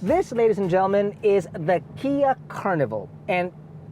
This, ladies and gentlemen, is the Kia Carnival. And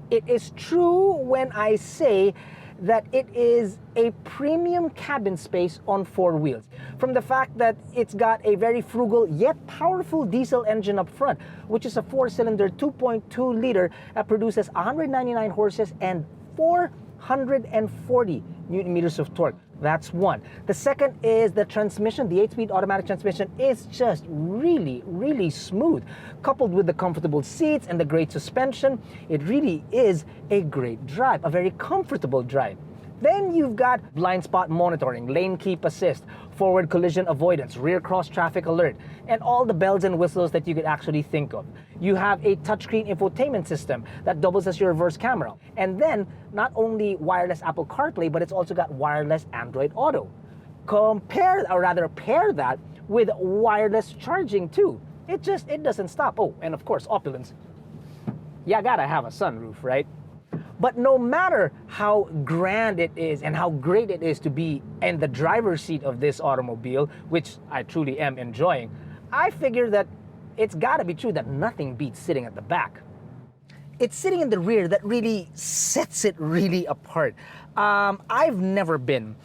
it is true when I say that it is a premium cabin space on 4 wheels. From the fact that it's got a very frugal yet powerful diesel engine up front, which is a 4-cylinder 2.2 liter that produces 199 horses and 440 Newton meters of torque. That's one. The second is the transmission. The 8-speed automatic transmission is just really, really smooth. Coupled with the comfortable seats and the great suspension, it really is a great drive, a very comfortable drive. Then you've got blind spot monitoring, lane keep assist, forward collision avoidance, rear cross traffic alert, and all the bells and whistles that you could actually think of. You have a touchscreen infotainment system that doubles as your reverse camera. And then not only wireless Apple CarPlay, but it's also got wireless Android Auto. Pair that with wireless charging too. It doesn't stop. Oh, and of course, opulence. You gotta have a sunroof, right? But no matter how grand it is and how great it is to be in the driver's seat of this automobile, which I truly am enjoying, I figure that it's gotta be true that nothing beats sitting at the back. It's sitting in the rear that really sets it really apart. I've never been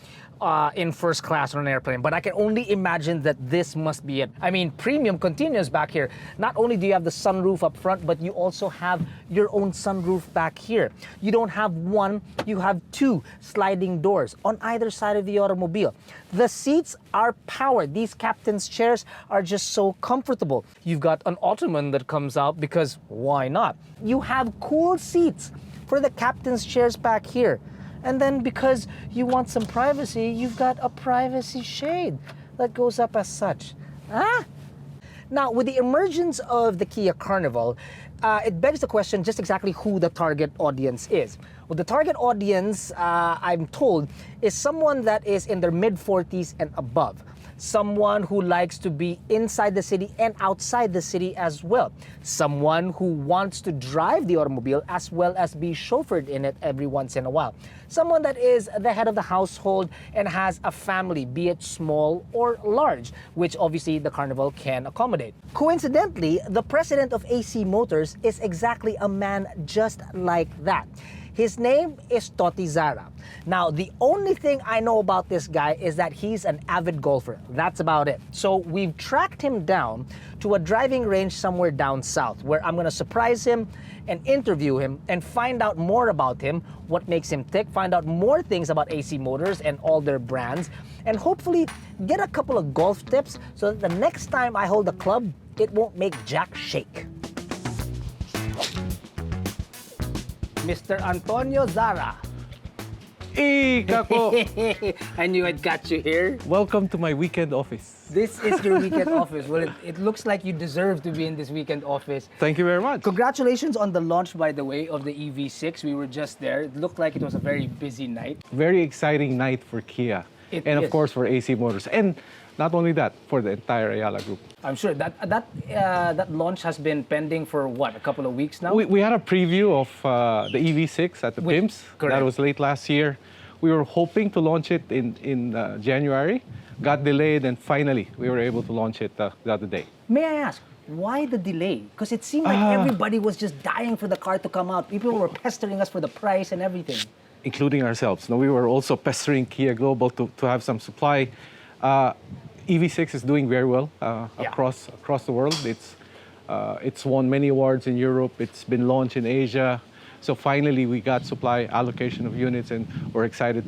in first class on an airplane, but I can only imagine that this must be it. I mean, premium continues back here. Not only do you have the sunroof up front, but you also have your own sunroof back here. You don't have one, you have 2 sliding doors on either side of the automobile. The seats are powered. These captain's chairs are just so comfortable. You've got an ottoman that comes out because why not? You have cool seats for the captain's chairs back here. And then because you want some privacy, you've got a privacy shade that goes up as such. Now, with the emergence of the Kia Carnival, it begs the question just exactly who the target audience is. Well, the target audience, I'm told, is someone that is in their mid-40s and above. Someone who likes to be inside the city and outside the city as well. Someone who wants to drive the automobile as well as be chauffeured in it every once in a while. Someone that is the head of the household and has a family, be it small or large, which obviously the Carnival can accommodate. Coincidentally, the president of AC Motors is exactly a man just like that. His name is Toti Zara. Now, the only thing I know about this guy is that he's an avid golfer. That's about it. So we've tracked him down to a driving range somewhere down south, where I'm gonna surprise him and interview him and find out more about him, what makes him tick, find out more things about AC Motors and all their brands, and hopefully get a couple of golf tips so that the next time I hold a club, it won't make jack shake. Mr. Antonio Zara. Hey, Caco! I knew I'd got you here. Welcome to my weekend office. This is your weekend office. Well, it looks like you deserve to be in this weekend office. Thank you very much. Congratulations on the launch, by the way, of the EV6. We were just there. It looked like it was a very busy night. Very exciting night for Kia. Of course for AC Motors. And not only that, for the entire Ayala Group. I'm sure that launch has been pending for what, a couple of weeks now? We had a preview of the EV6 at the PIMS. Correct. That was late last year. We were hoping to launch it in January, got delayed, and finally we were able to launch it the other day. May I ask, why the delay? Because it seemed like everybody was just dying for the car to come out. People were pestering us for the price and everything. Including ourselves. No, we were also pestering Kia Global to have some supply. EV6 is doing very well across the world. It's won many awards in Europe. It's been launched in Asia. So finally, we got supply allocation of units, and we're excited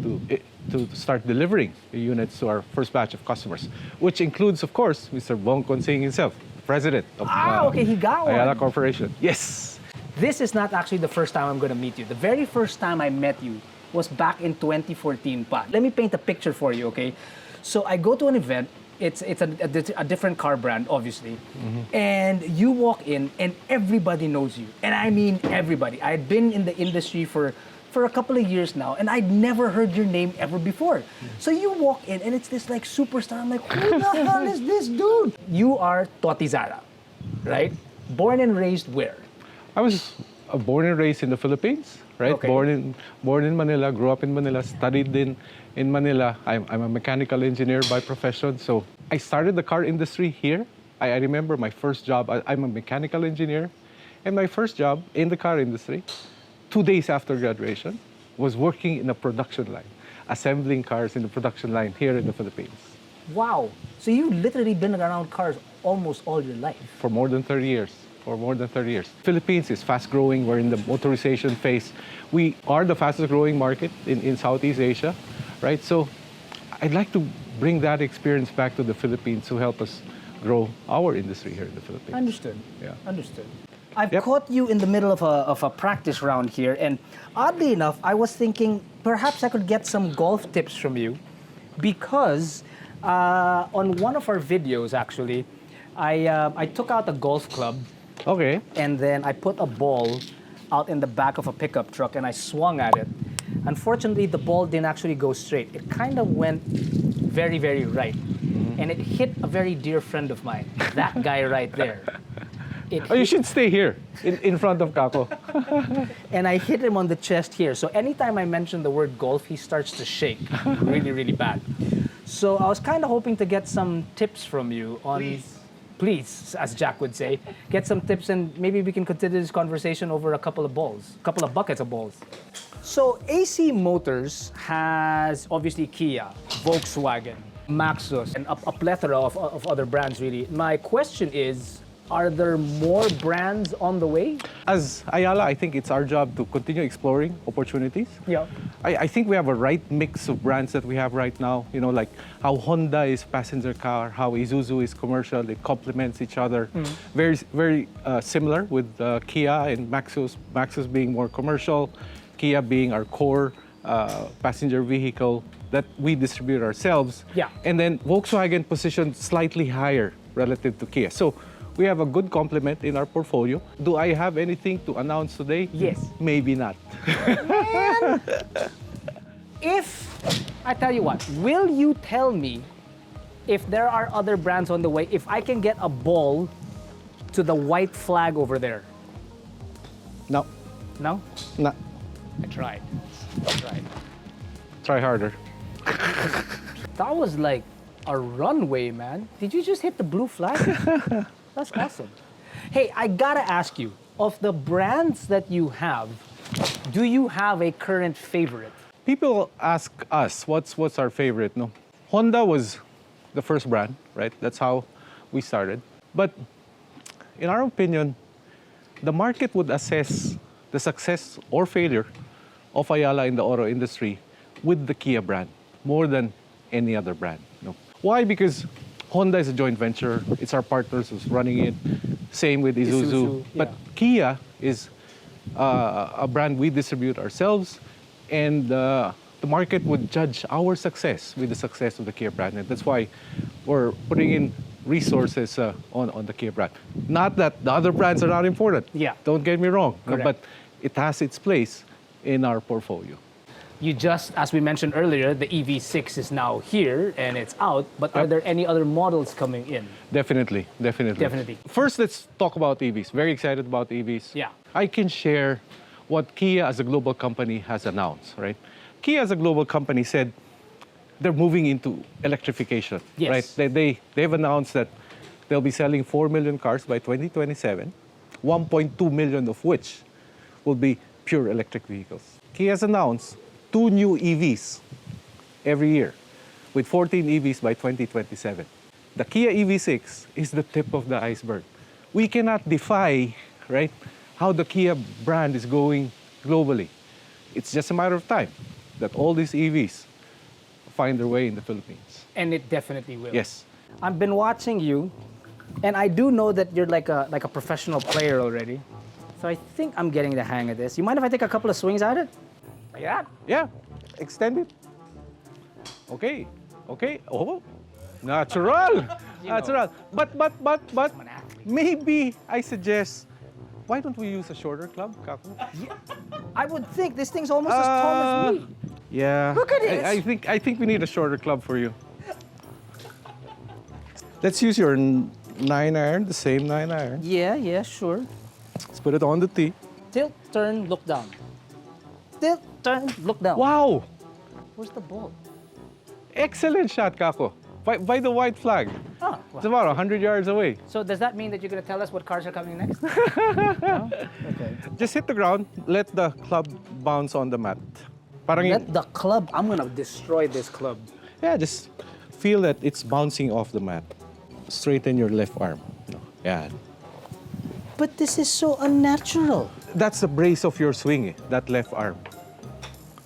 to start delivering the units to our first batch of customers, which includes, of course, Mr. Bong Consing himself, the president of he got one. Ayala Corporation. Yes. This is not actually the first time I'm going to meet you. The very first time I met you was back in 2014 pa. Let me paint a picture for you, okay? So I go to an event. It's a different car brand, obviously. Mm-hmm. And you walk in and everybody knows you. And I mean everybody. I had been in the industry for a couple of years now, and I'd never heard your name ever before. Mm-hmm. So you walk in and it's this like superstar. I'm like, who the hell is this dude? You are Toti Zara, right? Born and raised where? I was born and raised in the Philippines, right? Okay. Born in Manila, grew up in Manila, studied in Manila. I'm a mechanical engineer by profession, so I started the car industry here I remember my first job, I'm a mechanical engineer, and my first job in the car industry, 2 days after graduation, was working in a production line, assembling cars in the production line here in the Philippines. Wow. So you've literally been around cars almost all your life. For more than 30 years. For more than 30 years. Philippines is fast growing. We're in the motorization phase. We are the fastest growing market in Southeast Asia, right? So I'd like to bring that experience back to the Philippines to help us grow our industry here in the Philippines. Understood. Yeah. Understood. I've Yep. caught you in the middle of a practice round here, and oddly enough, I was thinking perhaps I could get some golf tips from you, because on one of our videos, actually, I took out a golf club, Okay. and then I put a ball out in the back of a pickup truck, and I swung at it. Unfortunately, the ball didn't actually go straight. It kind of went very, very right, and it hit a very dear friend of mine, that guy right there. Oh, you should stay here in front of Caco. And I hit him on the chest here. So anytime I mention the word golf, he starts to shake really, really bad. So I was kind of hoping to get some tips from you on, please, as Jack would say, get some tips, and maybe we can continue this conversation over a couple of balls, a couple of buckets of balls. So AC Motors has obviously Kia, Volkswagen, Maxus, and a plethora of other brands, really. My question is, are there more brands on the way? As Ayala, I think it's our job to continue exploring opportunities. Yeah. I think we have a right mix of brands that we have right now. You know, like how Honda is passenger car, how Isuzu is commercial. It complements each other. Very, very similar with Kia and Maxus. Maxus being more commercial, Kia being our core passenger vehicle that we distribute ourselves. Yeah. And then Volkswagen positioned slightly higher relative to Kia. So we have a good complement in our portfolio. Do I have anything to announce today? Yes. Maybe not. If, I tell you what, will you tell me if there are other brands on the way, if I can get a ball to the white flag over there? No. No? No. I tried. Try harder. That was like a runway, man. Did you just hit the blue flag? That's awesome. Hey, I gotta ask you, of the brands that you have, do you have a current favorite? People ask us, what's our favorite? No, Honda was the first brand, right? That's how we started. But in our opinion, the market would assess the success or failure of Ayala in the auto industry with the Kia brand more than any other brand. No. Why? Because Honda is a joint venture. It's our partners who's running it. Same with Isuzu. But Kia is a brand we distribute ourselves, and the market would judge our success with the success of the Kia brand. And that's why we're putting in resources on the Kia brand. Not that the other brands are not important. Yeah. Don't get me wrong. Correct. But it has its place in our portfolio. You just, as we mentioned earlier, the EV6 is now here and it's out, but are there any other models coming in? Definitely. First, let's talk about EVs. Very excited about EVs. Yeah. I can share what Kia as a global company has announced, right? Kia as a global company said they're moving into electrification, Yes. right? They've announced that they'll be selling 4 million cars by 2027, 1.2 million of which will be pure electric vehicles. Kia has announced 2 new EVs every year, with 14 EVs by 2027. The Kia EV6 is the tip of the iceberg. We cannot defy, right, how the Kia brand is going globally. It's just a matter of time that all these EVs find their way in the Philippines. And it definitely will. Yes. I've been watching you, and I do know that you're like a professional player already. So I think I'm getting the hang of this. You mind if I take a couple of swings at it? Like that? Yeah, extend it. Okay. Oh, natural. Natural. But, I'm an athlete. maybe I suggest, why don't we use a shorter club, Caco? I would think this thing's almost as tall as me. Yeah. Look at this. I think we need a shorter club for you. Let's use your 9-iron, the same 9-iron. Yeah, sure. Let's put it on the tee. Tilt, turn, look down. Tilt, turn, look down. Wow! Where's the ball? Excellent shot, Caco. by the white flag. Oh, It's about 100 yards away. So does that mean that you're going to tell us what cars are coming next? No? Okay. Just hit the ground, let the club bounce on the mat. Parang Let the club, I'm going to destroy this club. yeah, just feel that it's bouncing off the mat. Straighten your left arm. No, yeah. But this is so unnatural. That's the brace of your swing, that left arm.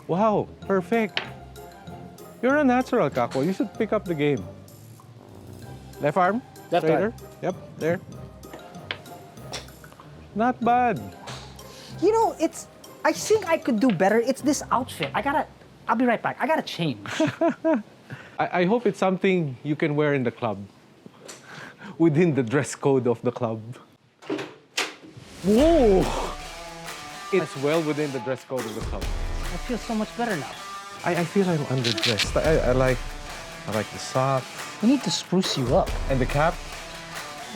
Wow, perfect. You're a natural, Caco. You should pick up the game. Left arm, Left straighter. arm. Yep, there. Not bad. You know, I think I could do better. It's this outfit. I'll be right back. I gotta change. I hope it's something you can wear in the club, within the dress code of the club. Whoa! It's well within the dress code of the club. I feel so much better now. I feel I'm underdressed. I like the socks We need to spruce you up. and the cap.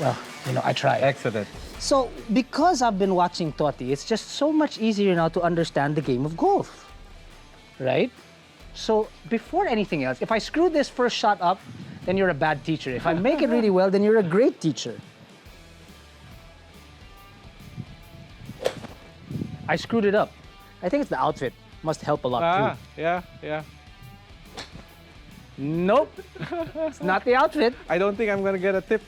Well, you know, I tried. Excellent. So, because I've been watching Toti, it's just so much easier now to understand the game of golf. Right? So, before anything else, if I screw this first shot up, then you're a bad teacher. If I make it really well, then you're a great teacher. I screwed it up. I think it's the outfit. Must help a lot too. Yeah. Nope. It's not the outfit. I don't think I'm gonna get a tip.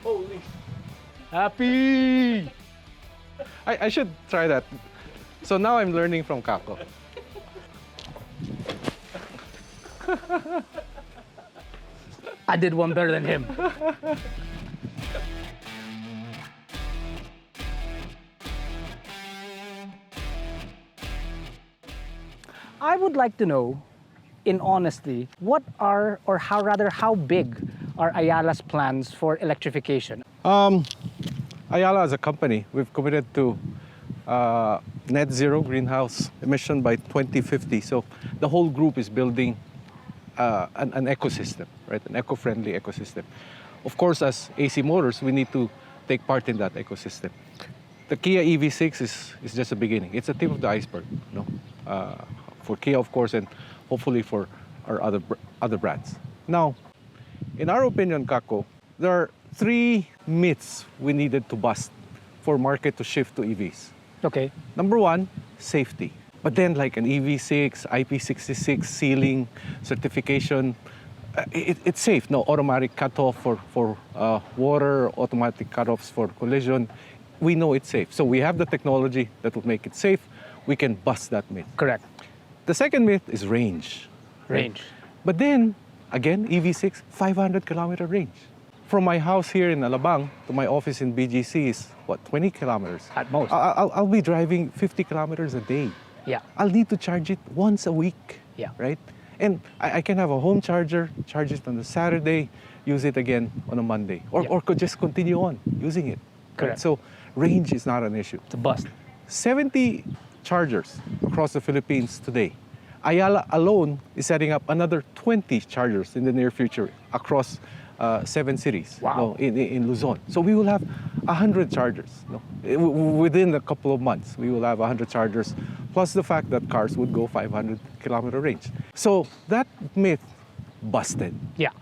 Holy. Happy. I should try that. So now I'm learning from Caco. I did one better than him. I would like to know, in honesty, how big are Ayala's plans for electrification? Ayala as a company, we've committed to net zero greenhouse emission by 2050. So the whole group is building an ecosystem, right? An eco-friendly ecosystem. Of course, as AC Motors, we need to take part in that ecosystem. The Kia EV6 is just a beginning. It's the tip of the iceberg, you know? For Kia, of course, and hopefully for our other brands. Now, in our opinion, Caco, there are 3 myths we needed to bust for market to shift to EVs. Okay. Number 1, safety. But then like an EV6, IP66 sealing, certification, it's safe. No automatic cutoff for water, automatic cutoffs for collision. We know it's safe. So we have the technology that will make it safe. We can bust that myth. Correct. The second myth is range. Range. But then, again, EV6, 500-kilometer range. From my house here in Alabang to my office in BGC is, 20 kilometers? At most. I'll be driving 50 kilometers a day. Yeah. I'll need to charge it once a week. Yeah. Right? And I can have a home charger, charge it on a Saturday, use it again on a Monday. Or could just continue on using it. Correct. Right? So range is not an issue. It's a bust. 70 chargers across the Philippines today. Ayala alone is setting up another 20 chargers in the near future across 7 cities. Wow. In Luzon. So we will have 100 chargers. Within a couple of months, we will have 100 chargers, plus the fact that cars would go 500-kilometer range. So that myth busted. Yeah.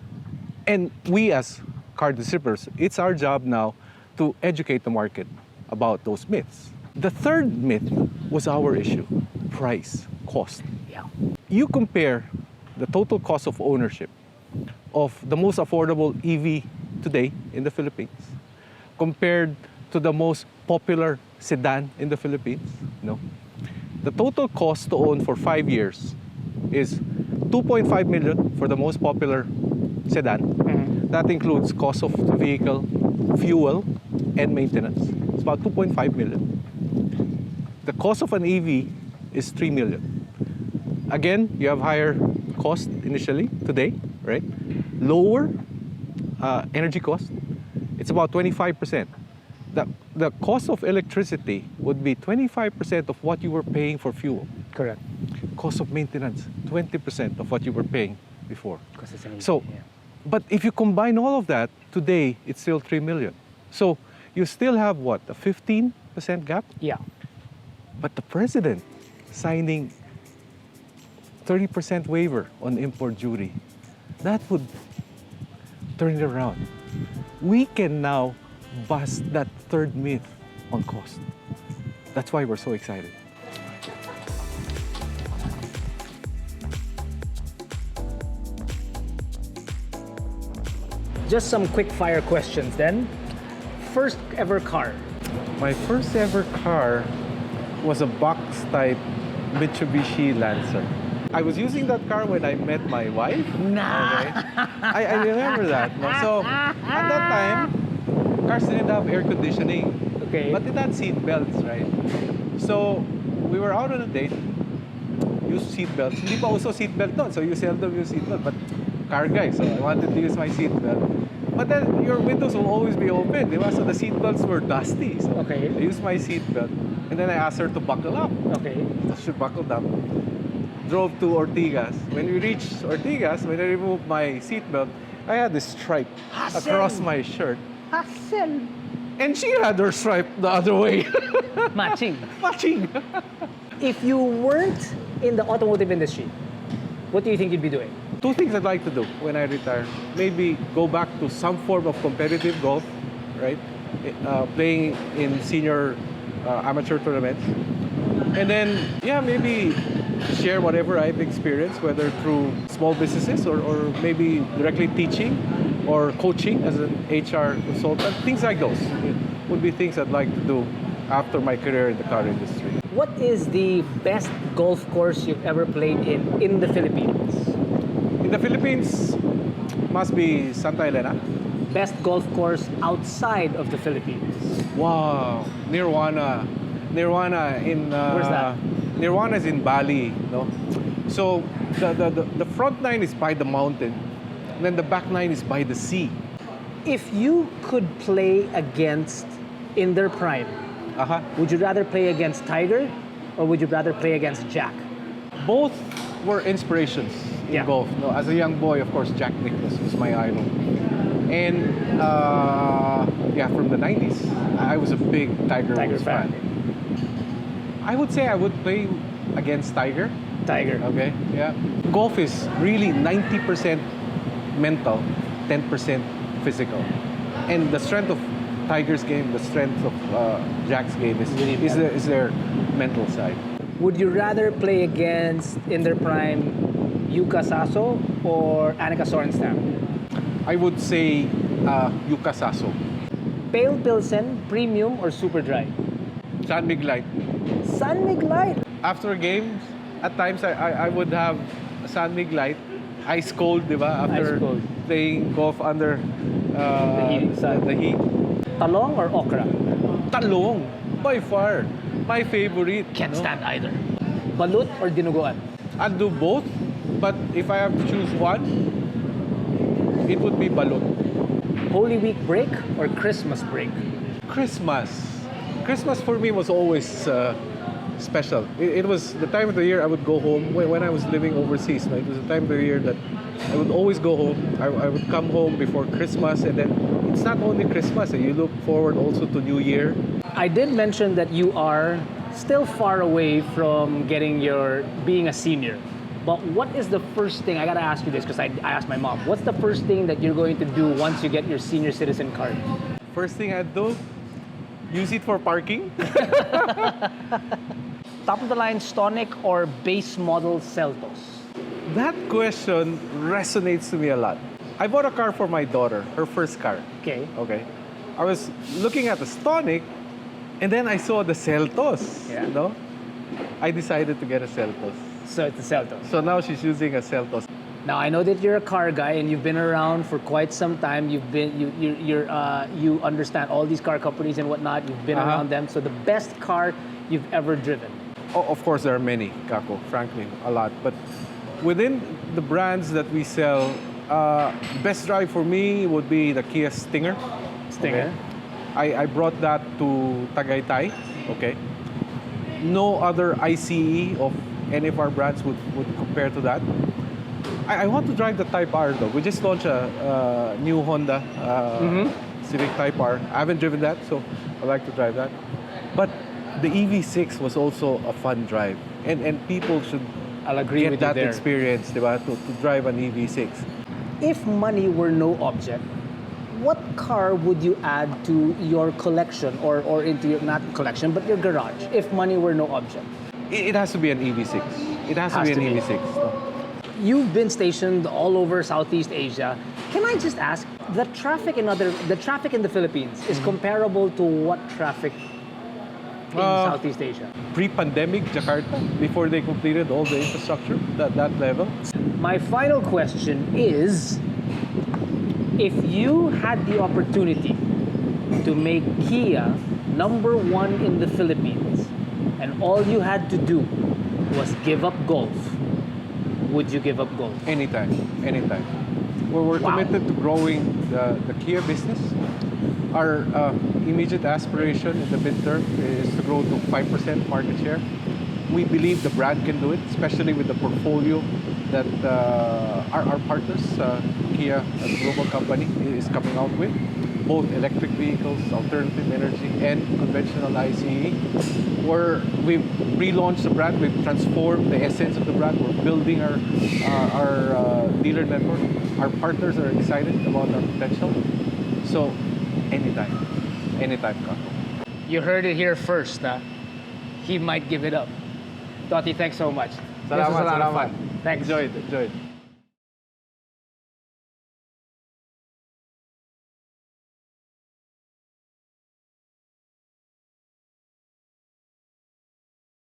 And we as car distributors, it's our job now to educate the market about those myths. The third myth was our issue, price, cost. Yeah. You compare the total cost of ownership of the most affordable EV today in the Philippines compared to the most popular sedan in the Philippines. The total cost to own for 5 years is 2.5 million for the most popular sedan. Mm-hmm. That includes cost of the vehicle, fuel, and maintenance. It's about 2.5 million. The cost of an EV is 3 million. Again, you have higher cost initially today, right? Lower energy cost. It's about 25%. The cost of electricity would be 25% of what you were paying for fuel. Correct. Cost of maintenance, 20% of what you were paying before. Because it's an EV. So, yeah. but if you combine all of that, today it's still 3 million. So you still have what, a 15% gap? Yeah. But the president signing 30% waiver on import duty. That would turn it around. We can now bust that third myth on cost. That's why we're so excited. Just some quick fire questions then. First ever car. My first ever car was a box type Mitsubishi Lancer. I was using that car when I met my wife. Nah. Okay? I remember that. No? So at that time, cars didn't have air conditioning. Okay. But it had seat belts, right? So we were out on a date, used seat belts. Hindi pa uso seat belt doon, so you seldom use seat belt. But car guy, so I wanted to use my seat belt. But then your windows will always be open, di ba? So the seat belts were dusty. So Okay. I used my seat belt. And then I asked her to buckle up. Okay. So she buckled up. Drove to Ortigas. When we reached Ortigas, when I removed my seatbelt, I had this stripe Hassle. across my shirt. Hassle. And she had her stripe the other way. Matching. Matching. If you weren't in the automotive industry, what do you think you'd be doing? Two things I'd like to do when I retire. Maybe go back to some form of competitive golf, right? Playing in senior amateur tournaments. And then, yeah, maybe share whatever I've experienced, whether through small businesses or maybe directly teaching or coaching as an HR consultant. Things like those would be things I'd like to do after my career in the car industry. What is the best golf course you've ever played in the Philippines? In the Philippines, must be Santa Elena. Best golf course outside of the Philippines? Wow, Nirvana. Nirvana in... Where's that? Nirvana is in Bali, no? So the front nine is by the mountain, and then the back nine is by the sea. If you could play against in their prime, would you rather play against Tiger or would you rather play against Jack? Both were inspirations in Yeah. golf. No, as a young boy, of course, Jack Nicklaus was my idol. And yeah, from the 90s, I was a big Tiger Woods fan. I would say I would play against Tiger. Tiger. Okay, yeah. Golf is really 90% mental, 10% physical. And the strength of Tiger's game, the strength of Jack's game is their mental side. Would you rather play against, in their prime, Yuka Saso or Annika Sorenstam? I would say Yuka Saso. Pale Pilsen, Premium or Super Dry? San Mig Light. San Mig Light. After games, at times I would have San Mig Light, ice cold, di ba? After Ice cold. playing golf under heat sun. the heat. Talong or okra? Talong, by far, my favorite. Can't no? stand either. Balut or dinuguan? I'll do both, but if I have to choose one, it would be balut. Holy Week break or Christmas break? Christmas. Christmas for me was always special. It was the time of the year I would go home when I was living overseas. Right? It was the time of the year that I would always go home. I would come home before Christmas, and then it's not only Christmas. You look forward also to New Year. I did mention that you are still far away from being a senior. But what is the first thing, I gotta ask you this because I asked my mom, what's the first thing that you're going to do once you get your senior citizen card? First thing I'd do, use it for parking. Top of the line Stonic or base model Seltos? That question resonates to me a lot. I bought a car for my daughter, her first car. Okay. Okay. I was looking at the Stonic, and then I saw the Seltos. Yeah. You know? I decided to get a Seltos. So it's the Seltos. So now she's using a Seltos. Now I know that you're a car guy and you've been around for quite some time. You understand all these car companies and whatnot. You've been around them. So the best car you've ever driven? Oh, of course, there are many, Caco, frankly, a lot. But within the brands that we sell, best drive for me would be the Kia Stinger. Stinger. Okay. I brought that to Tagaytay. Okay. No other ICE of any of our brands would compare to that. I want to drive the Type R though. We just launched a new Honda Civic Type R. I haven't driven that, so I like to drive that. But the EV6 was also a fun drive, and people should I'll agree get with you that there. experience, diba, to drive an EV6. If money were no object, what car would you add to your collection or into your, not collection, but your garage if money were no object? It has to be an EV6. It has to be an EV6. No? You've been stationed all over Southeast Asia. Can I just ask, the traffic in the Philippines is comparable to what traffic in Southeast Asia? Pre-pandemic Jakarta, before they completed all the infrastructure, that level. My final question is, if you had the opportunity to make Kia #1 in the Philippines and all you had to do was give up golf, would you give up golf? Anytime. We're Wow. committed to growing the Kia business. Our immediate aspiration in the midterm is to grow to 5% market share. We believe the brand can do it, especially with the portfolio that our partners, Kia as a global company, is coming out with. Both electric vehicles, alternative energy, and conventional ICE. We've relaunched the brand, we've transformed the essence of the brand, we're building our dealer network. Our partners are excited about our potential. So, anytime, Caco. You heard it here first. He might give it up. Toti, thanks so much. This was a lot of fun. Thanks. Enjoyed.